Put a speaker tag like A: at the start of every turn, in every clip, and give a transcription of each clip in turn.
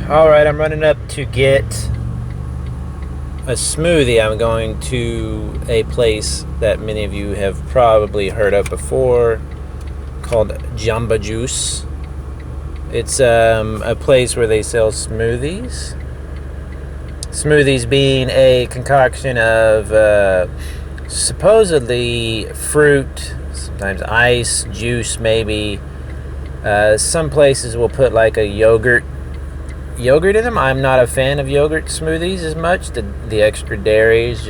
A: Alright, I'm running up to get a smoothie. I'm going to a place that many of you have probably heard of before called Jamba Juice. It's a place where they sell smoothies. Smoothies being a concoction of supposedly fruit, sometimes ice, juice maybe. Some places will put like a yogurt in them. I'm not a fan of yogurt smoothies as much. The extra dairy is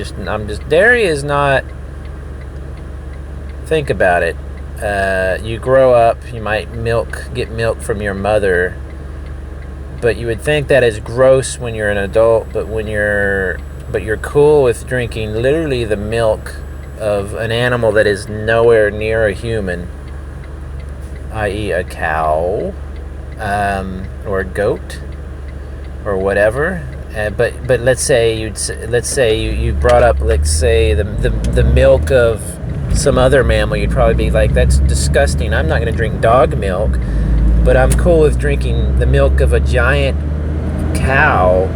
A: dairy is not. Think about it. You grow up, you might get milk from your mother, but you would think that is gross when you're an adult. But you're cool with drinking literally the milk of an animal that is nowhere near a human, i.e., a cow, or a goat, or whatever. But let's say you brought up, let's say the milk of some other mammal. You'd probably be like, that's disgusting. I'm not going to drink dog milk, but I'm cool with drinking the milk of a giant cow.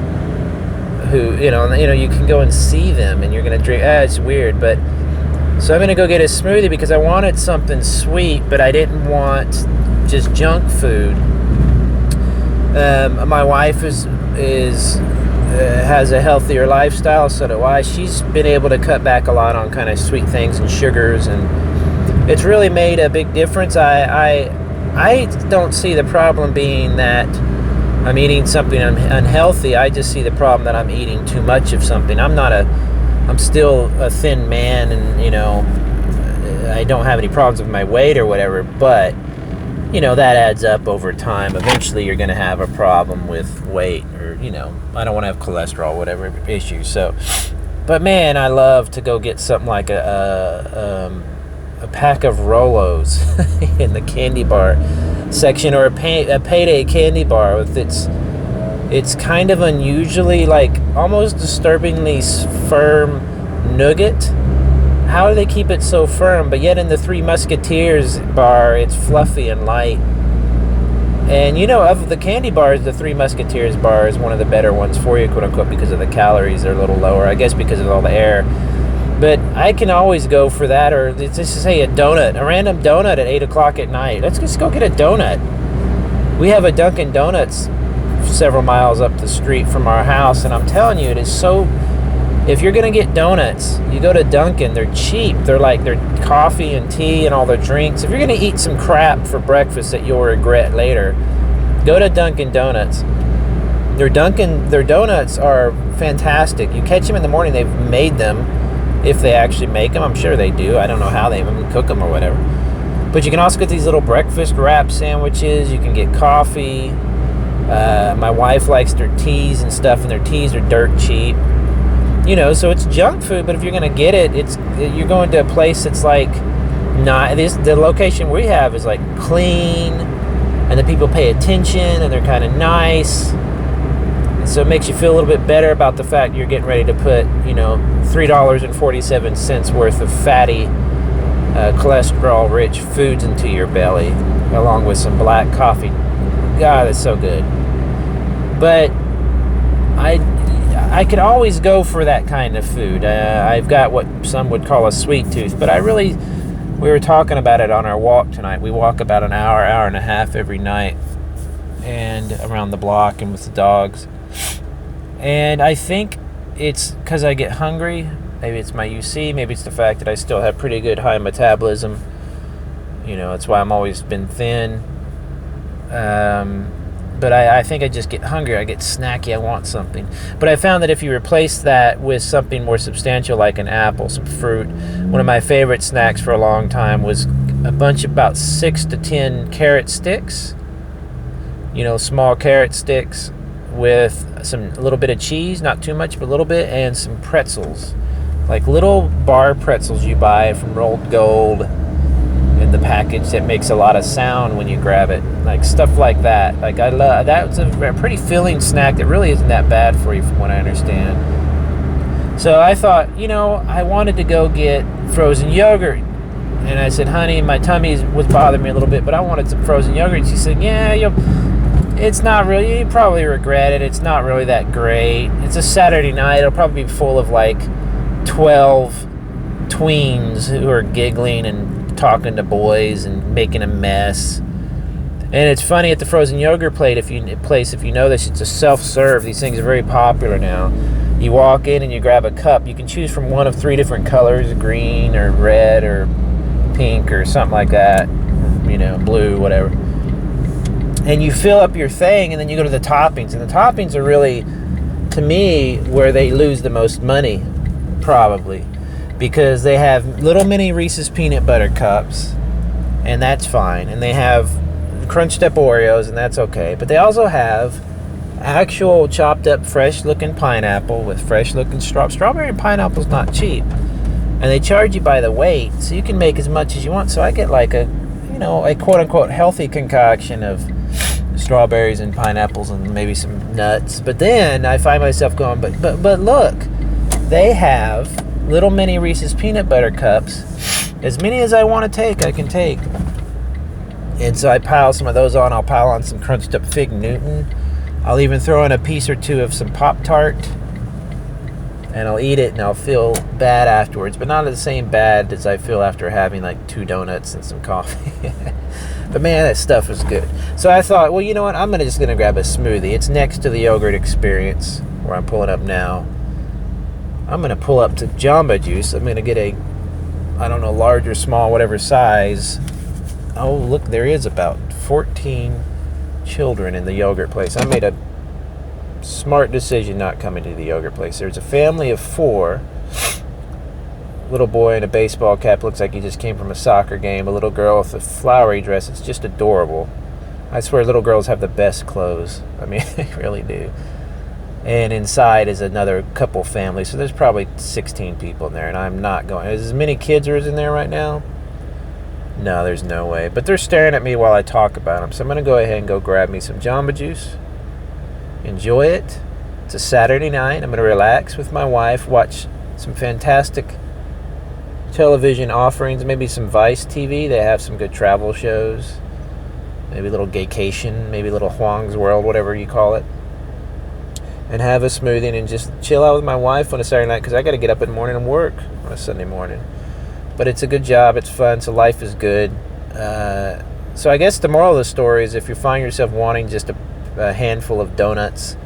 A: Who you can go and see them, and you're going to drink. It's weird, but so I'm going to go get a smoothie because I wanted something sweet, but I didn't want just junk food. My wife has a healthier lifestyle, so do I. She's been able to cut back a lot on kind of sweet things and sugars, and it's really made a big difference. I don't see the problem being that I'm eating something unhealthy. I just see the problem that I'm eating too much of something. I'm still a thin man, and I don't have any problems with my weight or whatever, but that adds up over time. Eventually you're going to have a problem with weight, or I don't want to have cholesterol, whatever issue. So, but man, I love to go get something like a pack of Rolos in the candy bar section, or a payday candy bar with it's kind of unusually, like almost disturbingly firm nougat. How do they keep it so firm? But yet in the Three Musketeers bar, it's fluffy and light. And of the candy bars, the Three Musketeers bar is one of the better ones for you, quote unquote, because of the calories. They're a little lower, I guess, because of all the air. But I can always go for that, or let's just say a random donut at 8 o'clock at night. Let's just go get a donut. We have a Dunkin' Donuts several miles up the street from our house, and I'm telling you, it is so. If you're going to get donuts, you go to Dunkin'. They're cheap. They're coffee and tea and all their drinks. If you're going to eat some crap for breakfast that you'll regret later, go to Dunkin' Donuts. Their donuts are fantastic. You catch them in the morning. They've made them, if they actually make them. I'm sure they do. I don't know how they cook them or whatever. But you can also get these little breakfast wrap sandwiches. You can get coffee. My wife likes their teas and stuff, and their teas are dirt cheap. So it's junk food, but if you're going to get it, you're going to a place that's like the location we have is like clean, and the people pay attention, and they're kind of nice. And so it makes you feel a little bit better about the fact you're getting ready to put, $3.47 worth of fatty, cholesterol-rich foods into your belly, along with some black coffee. God, that's so good. But I could always go for that kind of food. I've got what some would call a sweet tooth, but we were talking about it on our walk tonight. We walk about an hour and a half every night, and around the block and with the dogs. And I think it's because I get hungry. Maybe it's my UC. Maybe it's the fact that I still have pretty good high metabolism. That's why I'm always been thin. But I think I just get hungry. I get snacky. I want something. But I found that if you replace that with something more substantial, like an apple, some fruit. One of my favorite snacks for a long time was a bunch of about 6 to 10 carrot sticks. Small carrot sticks with a little bit of cheese, not too much, but a little bit, and some pretzels. Like little bar pretzels you buy from Rolled Gold in the package that makes a lot of sound when you grab it, like stuff like that. Like I love that. It's a pretty filling snack that really isn't that bad for you, from what I understand. So I thought, I wanted to go get frozen yogurt, and I said, honey, my tummy was bothering me a little bit, but I wanted some frozen yogurt. And she said, yeah, It's not really, you probably regret it. It's not really that great. It's a Saturday night. It'll probably be full of like 12 tweens who are giggling and talking to boys and making a mess. And it's funny at the frozen yogurt place, if you know this, it's a self-serve. These things are very popular now. You walk in and you grab a cup. You can choose from one of 3 different colors, green or red or pink or something like that, blue, whatever. And you fill up your thing, and then you go to the toppings. And the toppings are really, to me, where they lose the most money, probably. Because they have little mini Reese's peanut butter cups, and that's fine. And they have crunched up Oreos, and that's okay. But they also have actual chopped up fresh looking pineapple with fresh looking strawberry and pineapple's not cheap. And they charge you by the weight, so you can make as much as you want. So I get like a quote unquote healthy concoction of strawberries and pineapples and maybe some nuts. But then I find myself going, but look, they have little mini Reese's peanut butter cups. As many as I want to take, I can take. And so I pile some of those on. I'll pile on some crunched up Fig Newton. I'll even throw in a piece or 2 of some Pop-Tart. And I'll eat it and I'll feel bad afterwards, but not the same bad as I feel after having like 2 donuts and some coffee. But man, that stuff is good. So I thought, well, you know what? I'm just going to grab a smoothie. It's next to the yogurt experience where I'm pulling up now. I'm going to pull up to Jamba Juice. I'm going to get a, large or small, whatever size. Oh, look, there is about 14 children in the yogurt place. I made a smart decision not coming to the yogurt place. There's a family of 4. Little boy in a baseball cap, looks like he just came from a soccer game. A little girl with a flowery dress. It's just adorable. I swear little girls have the best clothes. I mean, they really do. And inside is another couple family. So there's probably 16 people in there, and I'm not going. Is as many kids as in there right now? No, there's no way. But they're staring at me while I talk about them. So I'm going to go ahead and go grab me some Jamba Juice. Enjoy it. It's a Saturday night. I'm going to relax with my wife, watch some fantastic television offerings, maybe some Vice TV. They have some good travel shows. Maybe a little Gaycation, maybe a little Huang's World, whatever you call it. And have a smoothie and just chill out with my wife on a Saturday night because I got to get up in the morning and work on a Sunday morning. But it's a good job. It's fun. So life is good. So I guess the moral of the story is if you find yourself wanting just a handful of donuts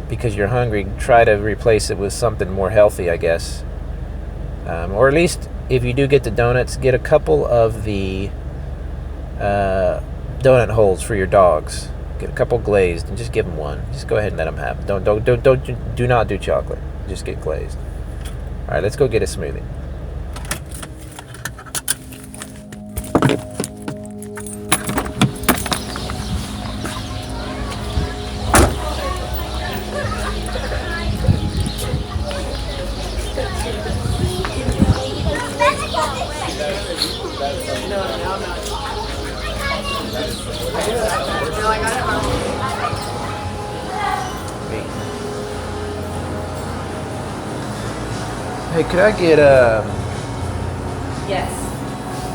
A: because you're hungry, try to replace it with something more healthy, I guess. Or at least if you do get the donuts, get a couple of the donut holes for your dogs. Get a couple glazed and just give them one. Just go ahead and let them have it. Do not do chocolate. Just get glazed. All right, let's go get a smoothie. Hey, could I get
B: Yes.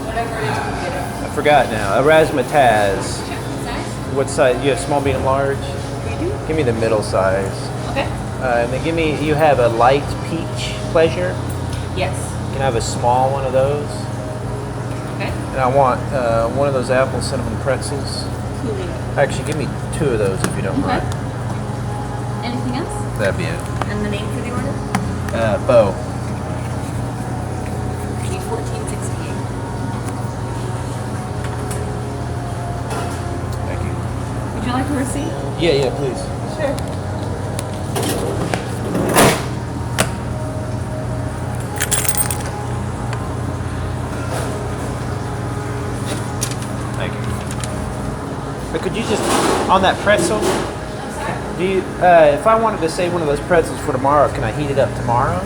B: Whatever it is, we get it.
A: I forgot now. A razzmatazz.
B: Sure. Size?
A: What size? You have small, medium, large?
B: We do.
A: Give me the middle size.
B: Okay.
A: And then you have a light peach pleasure.
B: Yes.
A: Can I have a small one of those?
B: Okay.
A: And I want one of those apple cinnamon pretzels.
B: Cool.
A: Actually, give me 2 of those if you don't mind.
B: Anything else?
A: That'd be it.
B: And the name for the order?
A: Beau.
B: $14.68.
A: Thank you.
B: Would you like a receipt?
A: Yeah, please.
B: Sure.
A: Thank you. But could you just, on that pretzel, do you, if I wanted to save one of those pretzels for tomorrow, can I heat it up tomorrow?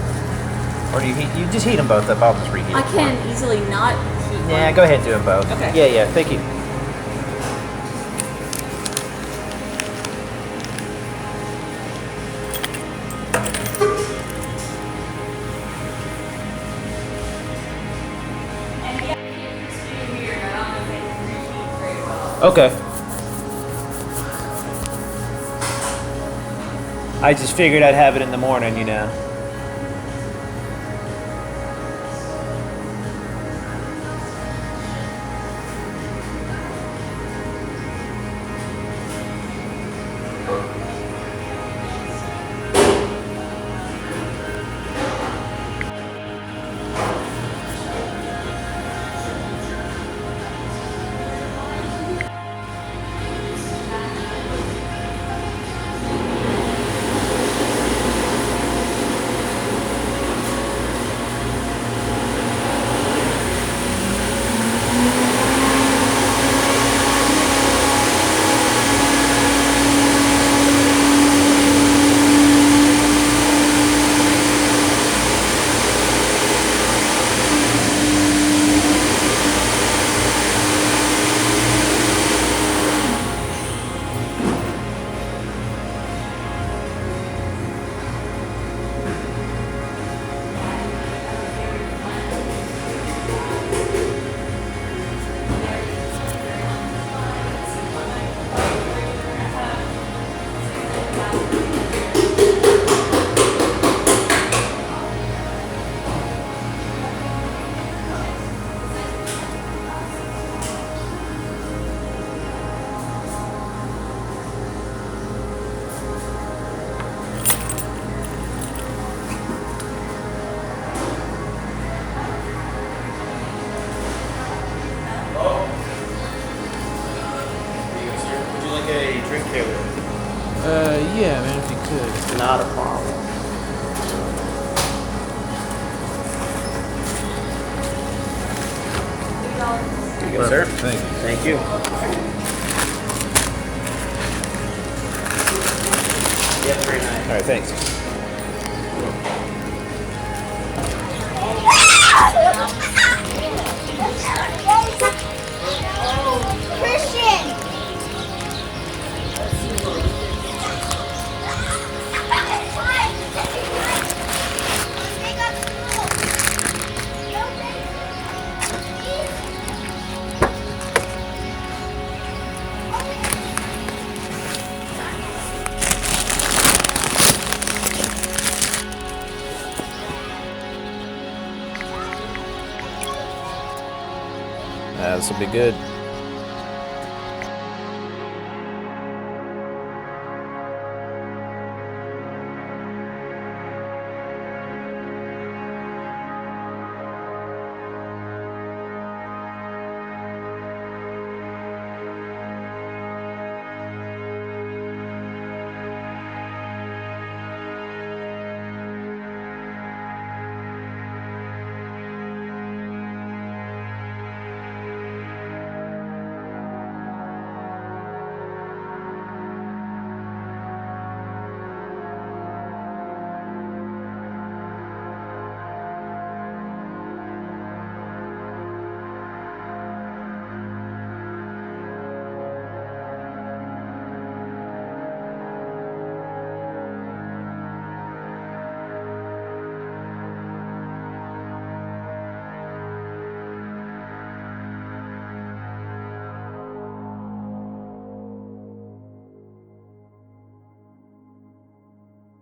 A: Or do you just heat them both up? I'll just reheat
B: I
A: it.
B: can easily not heat one.
A: Yeah, go ahead and do them both.
B: Okay.
A: Yeah, thank you. Okay. I just figured I'd have it in the morning, you know. A drink here.
C: Yeah, man, if you could.
A: Not a problem. Here you go, sir.
C: Thank you.
A: Thank you. Yeah, very nice. All right, thanks.
D: Christian!
A: This will be good.